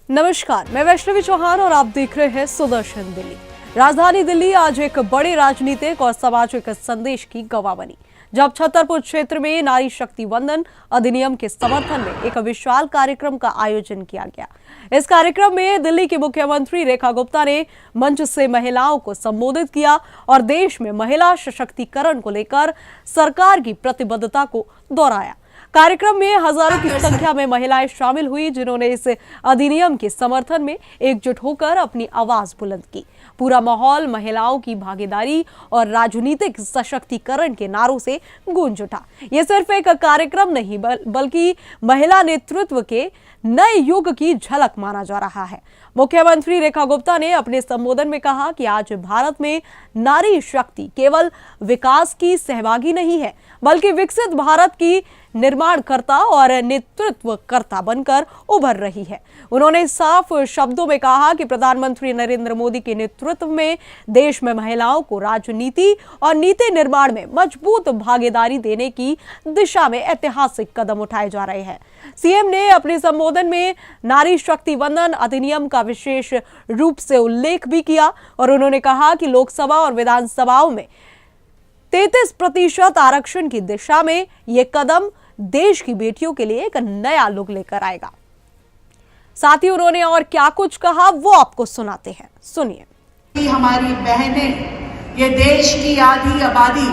नमस्कार, मैं वैष्णवी चौहान और आप देख रहे हैं सुदर्शन दिल्ली। राजधानी दिल्ली आज एक बड़े राजनीतिक और सामाजिक संदेश की गवाह बनी, जब छतरपुर क्षेत्र में नारी शक्ति वंदन अधिनियम के समर्थन में एक विशाल कार्यक्रम का आयोजन किया गया। इस कार्यक्रम में दिल्ली की मुख्यमंत्री रेखा गुप्ता ने मंच से महिलाओं को संबोधित किया और देश में महिला सशक्तिकरण को लेकर सरकार की प्रतिबद्धता को दोहराया। कार्यक्रम में हजारों की संख्या में महिलाएं शामिल हुई, जिन्होंने इस अधिनियम के समर्थन में एकजुट होकर अपनी आवाज बुलंद की। पूरा माहौल महिलाओं की भागीदारी और राजनीतिक सशक्तिकरण के नारों से गूंज उठा। यह सिर्फ एक कार्यक्रम नहीं बल्कि महिला नेतृत्व के नए युग की झलक माना जा रहा है। मुख्यमंत्री रेखा गुप्ता ने अपने संबोधन में कहा कि आज भारत में नारी शक्ति केवल विकास की सहभागी नहीं है, बल्कि विकसित भारत की निर्माणकर्ता और नेतृत्वकर्ता बनकर उभर रही है। उन्होंने साफ शब्दों में कहा कि प्रधानमंत्री नरेंद्र मोदी के नेतृत्व में देश में महिलाओं को राजनीति और नीति निर्माण में मजबूत भागीदारी देने की दिशा में ऐतिहासिक कदम उठाए जा रहे हैं। सीएम ने अपने संबोधन में नारी शक्ति वंदन अधिनियम का विशेष रूप से उल्लेख भी किया और उन्होंने कहा कि लोकसभा और विधानसभाओं में 33% आरक्षण की दिशा में यह कदम देश की बेटियों के लिए एक नया लुक लेकर आएगा। साथ ही उन्होंने और क्या कुछ कहा वो आपको सुनाते हैं, सुनिए। हमारी बहनें, ये देश की आधी आबादी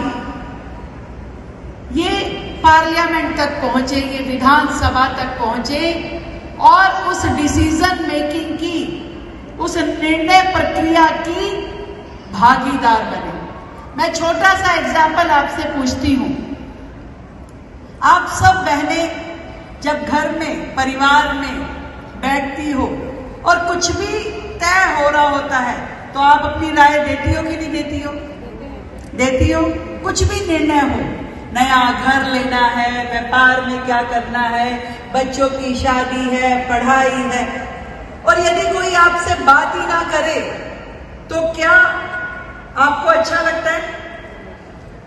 ये पार्लियामेंट तक पहुंचे, ये विधानसभा तक पहुंचे और उस डिसीजन मेकिंग की, उस निर्णय प्रक्रिया की भागीदार बने। मैं छोटा सा एग्जाम्पल आपसे पूछती हूं। आप सब बहनें जब घर में, परिवार में बैठती हो और कुछ भी तय हो रहा होता है तो आप अपनी राय देती हो कि नहीं देती हो? देती हो। कुछ भी निर्णय हो, नया घर लेना है, व्यापार में क्या करना है, बच्चों की शादी है, पढ़ाई है, और यदि कोई आपसे बात ही ना करे तो क्या आपको अच्छा लगता है?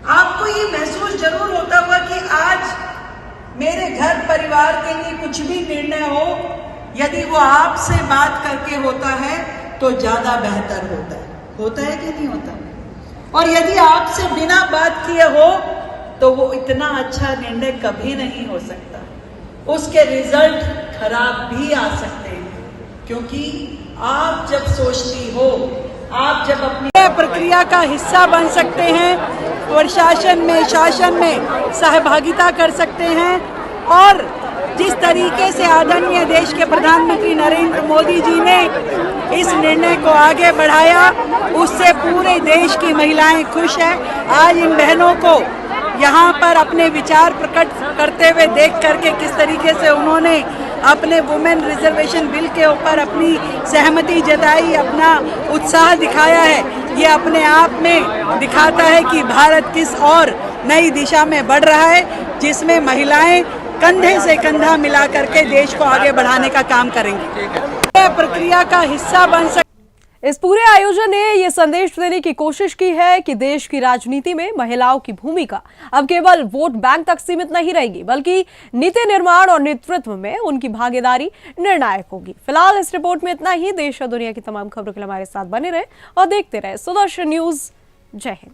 आपको ये महसूस जरूर होता होगा कि आज मेरे घर परिवार के लिए कुछ भी निर्णय हो, यदि वो आपसे बात करके होता है तो ज्यादा बेहतर होता है कि नहीं होता? और यदि आपसे बिना बात किए हो तो वो इतना अच्छा निर्णय कभी नहीं हो सकता। उसके रिजल्ट खराब भी आ सकते हैं, क्योंकि आप जब सोचती हो, आप जब अपनी प्रक्रिया का हिस्सा बन सकते हैं और शासन में सहभागिता कर सकते हैं। और जिस तरीके से आदरणीय देश के प्रधानमंत्री नरेंद्र मोदी जी ने इस निर्णय को आगे बढ़ाया, उससे पूरे देश की महिलाएं खुश हैं। आज इन बहनों को यहाँ पर अपने विचार प्रकट करते हुए देख करके किस तरीके से उन्होंने अपने वुमेन रिजर्वेशन बिल के ऊपर अपनी सहमति जताई, अपना उत्साह दिखाया है, ये अपने आप में दिखाता है कि भारत किस और नई दिशा में बढ़ रहा है, जिसमें महिलाएं कंधे से कंधा मिला करके देश को आगे बढ़ाने का काम करेंगी। प्रक्रिया का हिस्सा बन सकते। इस पूरे आयोजन ने यह संदेश देने की कोशिश की है कि देश की राजनीति में महिलाओं की भूमिका अब केवल वोट बैंक तक सीमित नहीं रहेगी, बल्कि नीति निर्माण और नेतृत्व में उनकी भागीदारी निर्णायक होगी। फिलहाल इस रिपोर्ट में इतना ही। देश और दुनिया की तमाम खबरों के लिए हमारे साथ बने रहे और देखते रहे सुदर्शन न्यूज। जय हिंद।